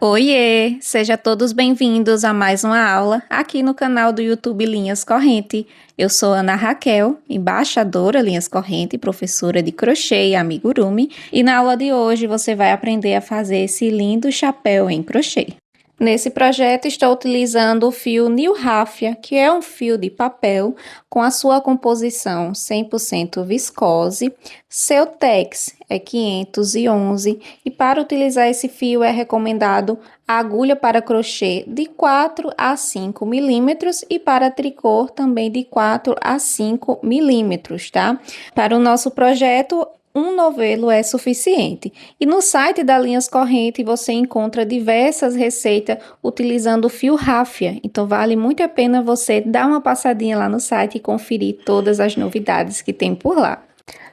Oiê! Seja todos bem-vindos a mais uma aula aqui no canal do YouTube Linhas Corrente. Eu sou Ana Raquel, embaixadora Linhas Corrente, professora de crochê e amigurumi, e na aula de hoje você vai aprender a fazer esse lindo chapéu em crochê. Nesse projeto estou utilizando o fio New Raffia, que é um fio de papel com a sua composição 100% viscose. Seu tex é 511 e para utilizar esse fio é recomendado a agulha para crochê de 4 a 5 milímetros e para tricô também de 4 a 5 milímetros, tá? Para o nosso projeto, um novelo é suficiente. E no site da Linhas Corrente você encontra diversas receitas utilizando o fio Raffia. Então vale muito a pena você dar uma passadinha lá no site e conferir todas as novidades que tem por lá.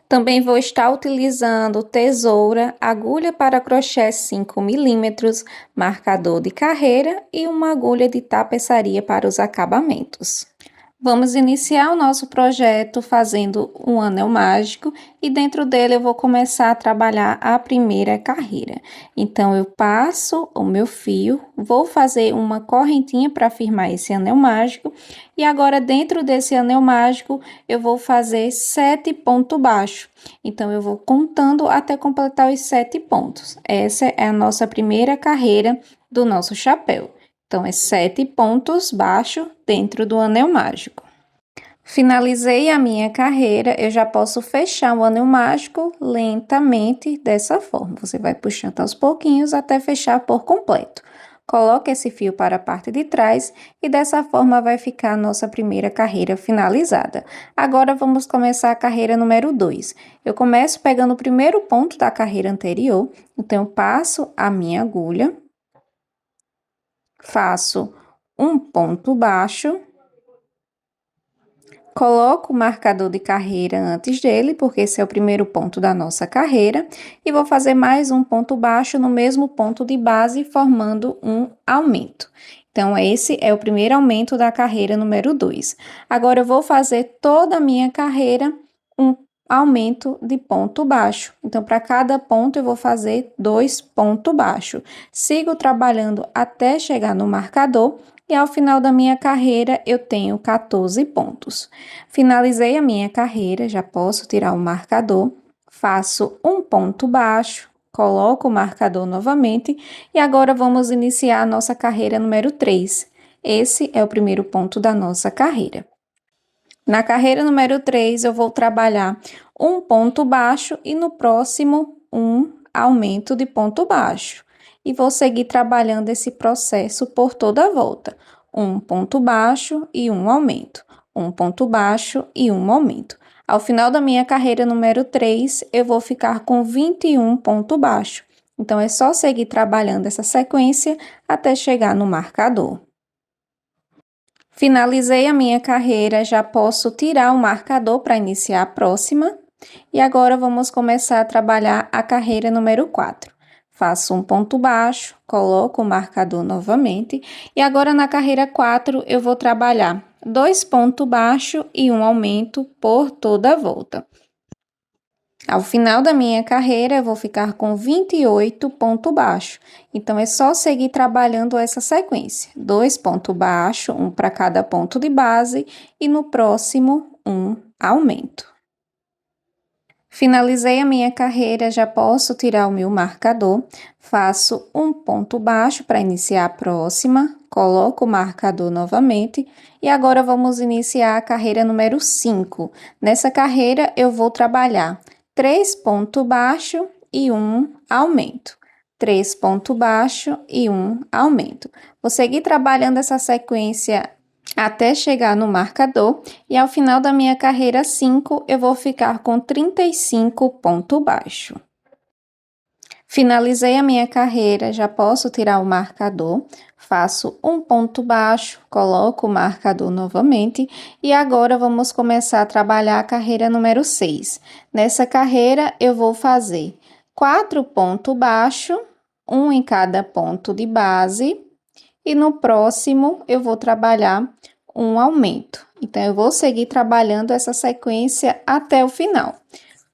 Também vou estar utilizando tesoura, agulha para crochê 5 milímetros, marcador de carreira e uma agulha de tapeçaria para os acabamentos. Vamos iniciar o nosso projeto fazendo um anel mágico e dentro dele eu vou começar a trabalhar a primeira carreira. Então, eu passo o meu fio, vou fazer uma correntinha para firmar esse anel mágico e agora dentro desse anel mágico eu vou fazer 7 pontos baixos. Então, eu vou contando até completar os 7 pontos. Essa é a nossa primeira carreira do nosso chapéu. Então, é 7 pontos baixos dentro do anel mágico. Finalizei a minha carreira, eu já posso fechar o anel mágico lentamente dessa forma. Você vai puxando aos pouquinhos até fechar por completo. Coloque esse fio para a parte de trás e dessa forma vai ficar a nossa primeira carreira finalizada. Agora, vamos começar a carreira número 2. Eu começo pegando o primeiro ponto da carreira anterior, então eu passo a minha agulha. Faço um ponto baixo, coloco o marcador de carreira antes dele, porque esse é o primeiro ponto da nossa carreira, e vou fazer mais um ponto baixo no mesmo ponto de base, formando um aumento. Então, esse é o primeiro aumento da carreira número 2. Agora, eu vou fazer toda a minha carreira um aumento de ponto baixo. Então, para cada ponto, eu vou fazer 2 pontos baixos. Sigo trabalhando até chegar no marcador e ao final da minha carreira, eu tenho 14 pontos. Finalizei a minha carreira, já posso tirar o marcador, faço um ponto baixo, coloco o marcador novamente e agora vamos iniciar a nossa carreira número 3. Esse é o primeiro ponto da nossa carreira. Na carreira número 3, eu vou trabalhar um ponto baixo e no próximo, um aumento de ponto baixo. E vou seguir trabalhando esse processo por toda a volta. Um ponto baixo e um aumento. Um ponto baixo e um aumento. Ao final da minha carreira número 3, eu vou ficar com 21 pontos baixos. Então, é só seguir trabalhando essa sequência até chegar no marcador. Finalizei a minha carreira, já posso tirar o marcador para iniciar a próxima. E agora, vamos começar a trabalhar a carreira número 4. Faço um ponto baixo, coloco o marcador novamente. E agora, na carreira 4, eu vou trabalhar 2 pontos baixos e um aumento por toda a volta. Ao final da minha carreira, eu vou ficar com 28 pontos baixos. Então, é só seguir trabalhando essa sequência. 2 pontos baixos, um para cada ponto de base, e no próximo, um aumento. Finalizei a minha carreira, já posso tirar o meu marcador. Faço um ponto baixo para iniciar a próxima, coloco o marcador novamente. E agora, vamos iniciar a carreira número 5. Nessa carreira, eu vou trabalhar 3 pontos baixos e um aumento. 3 pontos baixos e um aumento. Vou seguir trabalhando essa sequência até chegar no marcador e ao final da minha carreira 5, eu vou ficar com 35 pontos baixos. Finalizei a minha carreira, já posso tirar o marcador, faço um ponto baixo, coloco o marcador novamente e agora vamos começar a trabalhar a carreira número 6. Nessa carreira, eu vou fazer 4 pontos baixos, um em cada ponto de base e no próximo eu vou trabalhar um aumento. Então, eu vou seguir trabalhando essa sequência até o final.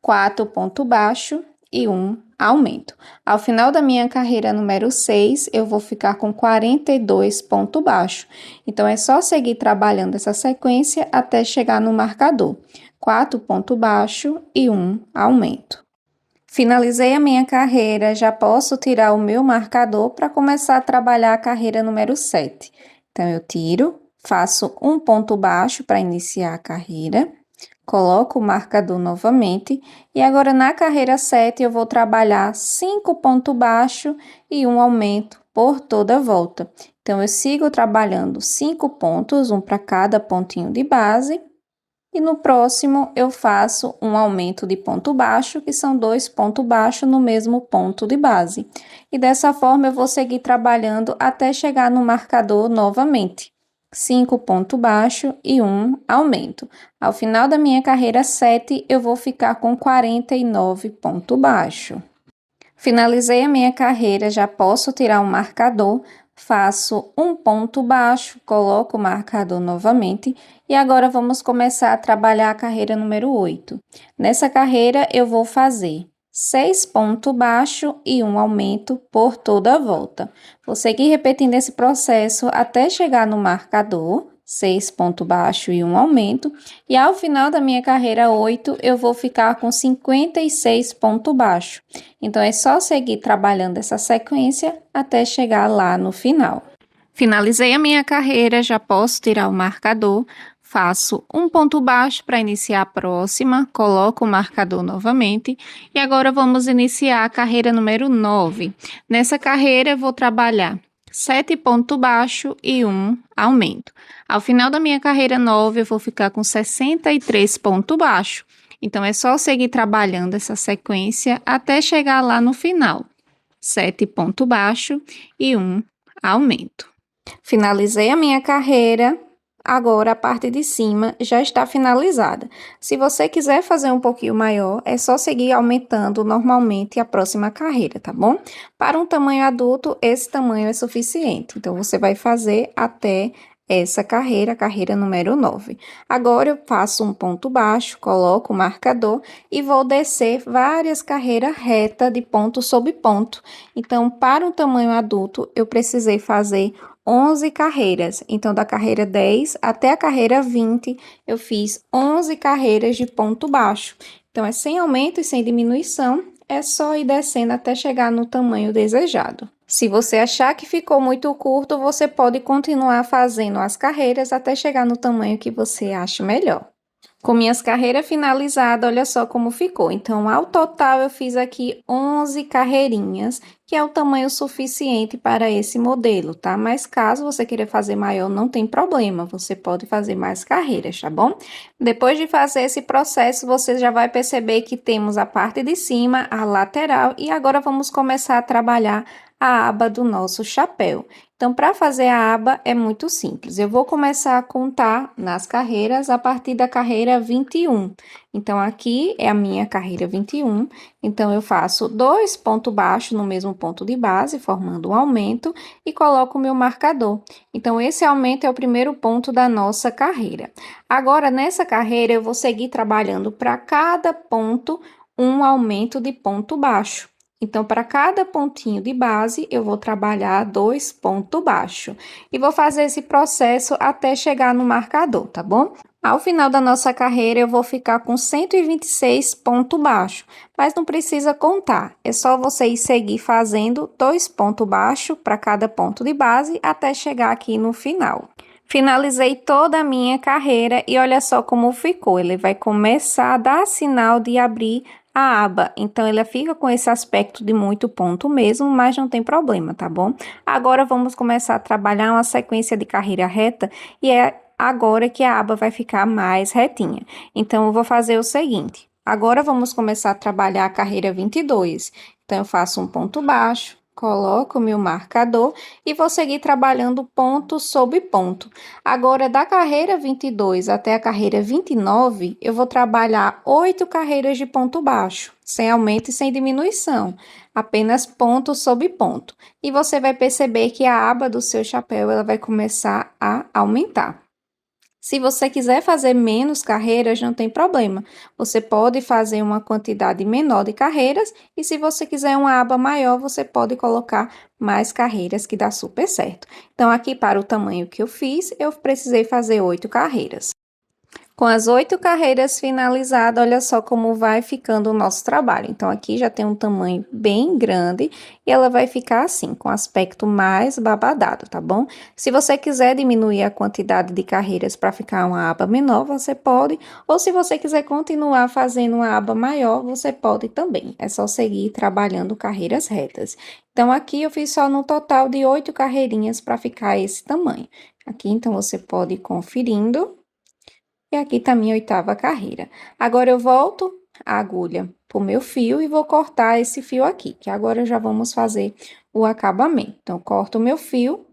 4 pontos baixos e um aumento. Ao final da minha carreira número 6, eu vou ficar com 42 ponto baixo. Então, é só seguir trabalhando essa sequência até chegar no marcador. 4 ponto baixo e 1 aumento. Finalizei a minha carreira, já posso tirar o meu marcador para começar a trabalhar a carreira número 7. Então, eu tiro, faço um ponto baixo para iniciar a carreira, coloco o marcador novamente e agora na carreira 7 eu vou trabalhar 5 pontos baixos e um aumento por toda a volta. Então, eu sigo trabalhando 5 pontos, um para cada pontinho de base. E no próximo, eu faço um aumento de ponto baixo, que são 2 pontos baixos no mesmo ponto de base. E dessa forma, eu vou seguir trabalhando até chegar no marcador novamente. 5 pontos baixos e 1 aumento. Ao final da minha carreira 7, eu vou ficar com 49 pontos baixos. Finalizei a minha carreira, já posso tirar um marcador. Faço um ponto baixo, coloco o marcador novamente e agora vamos começar a trabalhar a carreira número 8. Nessa carreira, eu vou fazer 6 pontos baixos e um aumento por toda a volta. Vou seguir repetindo esse processo até chegar no marcador, 6 pontos baixos e um aumento, e ao final da minha carreira 8, eu vou ficar com 56 pontos baixos. Então, é só seguir trabalhando essa sequência até chegar lá no final. Finalizei a minha carreira, já posso tirar o marcador, faço um ponto baixo para iniciar a próxima, coloco o marcador novamente e agora vamos iniciar a carreira número 9. Nessa carreira, eu vou trabalhar 7 pontos baixos e 1 aumento. Ao final da minha carreira 9, eu vou ficar com 63 pontos baixos. Então, é só seguir trabalhando essa sequência até chegar lá no final. 7 pontos baixos e 1 aumento. Finalizei a minha carreira. Agora, a parte de cima já está finalizada. Se você quiser fazer um pouquinho maior, é só seguir aumentando normalmente a próxima carreira, tá bom? Para um tamanho adulto, esse tamanho é suficiente. Então, você vai fazer até essa carreira, a carreira número 9. Agora, eu faço um ponto baixo, coloco o marcador e vou descer várias carreiras retas de ponto sobre ponto. Então, para um tamanho adulto, eu precisei fazer 11 carreiras. Então, da carreira 10 até a carreira 20, eu fiz 11 carreiras de ponto baixo. Então, é sem aumento e sem diminuição, é só ir descendo até chegar no tamanho desejado. Se você achar que ficou muito curto, você pode continuar fazendo as carreiras até chegar no tamanho que você acha melhor. Com minhas carreiras finalizadas, olha só como ficou. Então, ao total, eu fiz aqui 11 carreirinhas, que é o tamanho suficiente para esse modelo, tá? Mas caso você queira fazer maior, não tem problema, você pode fazer mais carreiras, tá bom? Depois de fazer esse processo, você já vai perceber que temos a parte de cima, a lateral, e agora vamos começar a trabalhar a aba do nosso chapéu. Então, para fazer a aba é muito simples. Eu vou começar a contar nas carreiras a partir da carreira 21. Então, aqui é a minha carreira 21. Então, eu faço 2 pontos baixos no mesmo ponto de base, formando um aumento, e coloco o meu marcador. Então, esse aumento é o primeiro ponto da nossa carreira. Agora, nessa carreira, eu vou seguir trabalhando para cada ponto um aumento de ponto baixo. Então, para cada pontinho de base, eu vou trabalhar 2 pontos baixos. E vou fazer esse processo até chegar no marcador, tá bom? Ao final da nossa carreira, eu vou ficar com 126 pontos baixos. Mas não precisa contar, é só você seguir fazendo 2 pontos baixos para cada ponto de base até chegar aqui no final. Finalizei toda a minha carreira e olha só como ficou. Ele vai começar a dar sinal de abrir a aba, então ela fica com esse aspecto de muito ponto mesmo, mas não tem problema, tá bom? Agora vamos começar a trabalhar uma sequência de carreira reta e é agora que a aba vai ficar mais retinha. Então, eu vou fazer o seguinte, agora vamos começar a trabalhar a carreira 22. Então, eu faço um ponto baixo, coloco o meu marcador e vou seguir trabalhando ponto sobre ponto. Agora, da carreira 22 até a carreira 29, eu vou trabalhar 8 carreiras de ponto baixo, sem aumento e sem diminuição, apenas ponto sobre ponto. E você vai perceber que a aba do seu chapéu ela vai começar a aumentar. Se você quiser fazer menos carreiras, não tem problema. Você pode fazer uma quantidade menor de carreiras e se você quiser uma aba maior, você pode colocar mais carreiras que dá super certo. Então, aqui para o tamanho que eu fiz, eu precisei fazer 8 carreiras. Com as 8 carreiras finalizadas, olha só como vai ficando o nosso trabalho. Então, aqui já tem um tamanho bem grande e ela vai ficar assim, com aspecto mais babadado, tá bom? Se você quiser diminuir a quantidade de carreiras para ficar uma aba menor, você pode. Ou se você quiser continuar fazendo uma aba maior, você pode também. É só seguir trabalhando carreiras retas. Então, aqui eu fiz só no total de 8 carreirinhas para ficar esse tamanho. Aqui, então, você pode ir conferindo. E aqui tá minha 8ª carreira. Agora, eu volto a agulha pro meu fio e vou cortar esse fio aqui, que agora já vamos fazer o acabamento. Então, corto o meu fio,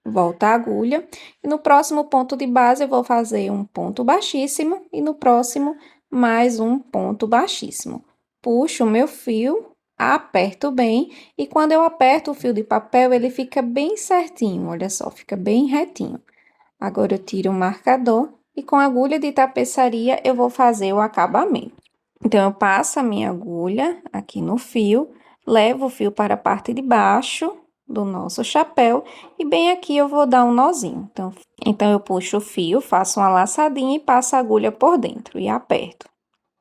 volto a agulha, e no próximo ponto de base eu vou fazer um ponto baixíssimo, e no próximo, mais um ponto baixíssimo. Puxo o meu fio, aperto bem, e quando eu aperto o fio de papel, ele fica bem certinho, olha só, fica bem retinho. Agora, eu tiro o marcador e com a agulha de tapeçaria eu vou fazer o acabamento. Então, eu passo a minha agulha aqui no fio, levo o fio para a parte de baixo do nosso chapéu e bem aqui eu vou dar um nozinho. Então eu puxo o fio, faço uma laçadinha e passo a agulha por dentro e aperto.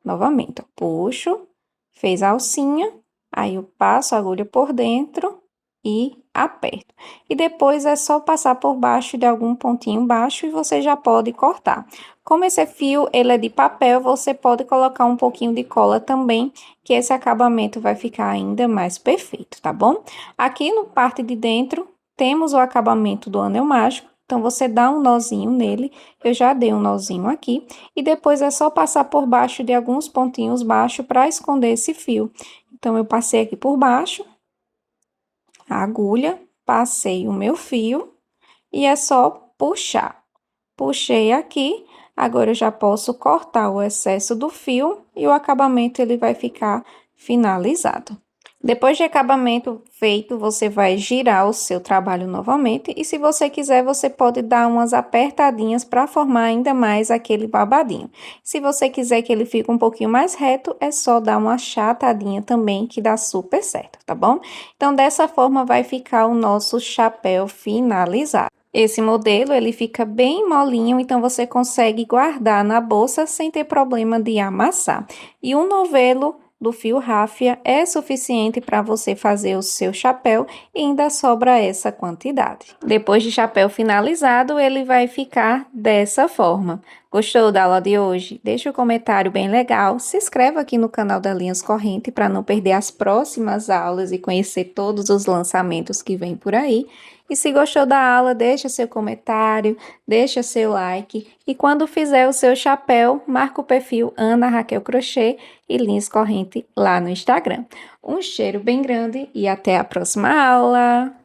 Novamente, eu puxo, fez a alcinha, aí eu passo a agulha por dentro e aperto. E depois é só passar por baixo de algum pontinho baixo e você já pode cortar. Como esse fio, ele é de papel, você pode colocar um pouquinho de cola também, que esse acabamento vai ficar ainda mais perfeito, tá bom? Aqui no parte de dentro, temos o acabamento do anel mágico, então você dá um nozinho nele, eu já dei um nozinho aqui, e depois é só passar por baixo de alguns pontinhos baixos para esconder esse fio. Então, eu passei aqui por baixo a agulha, passei o meu fio e é só puxar. Puxei aqui, agora eu já posso cortar o excesso do fio e o acabamento ele vai ficar finalizado. Depois de acabamento feito, você vai girar o seu trabalho novamente e se você quiser, você pode dar umas apertadinhas para formar ainda mais aquele babadinho. Se você quiser que ele fique um pouquinho mais reto, é só dar uma achatadinha também que dá super certo, tá bom? Então, dessa forma vai ficar o nosso chapéu finalizado. Esse modelo, ele fica bem molinho, então você consegue guardar na bolsa sem ter problema de amassar. E um novelo do fio ráfia é suficiente para você fazer o seu chapéu e ainda sobra essa quantidade. Depois de chapéu finalizado, ele vai ficar dessa forma. Gostou da aula de hoje? Deixa um comentário bem legal, se inscreva aqui no canal da Linhas Corrente para não perder as próximas aulas e conhecer todos os lançamentos que vem por aí. E se gostou da aula, deixa seu comentário, deixa seu like e quando fizer o seu chapéu, marca o perfil Ana Raquel Crochê e Linhas Corrente lá no Instagram. Um cheiro bem grande e até a próxima aula!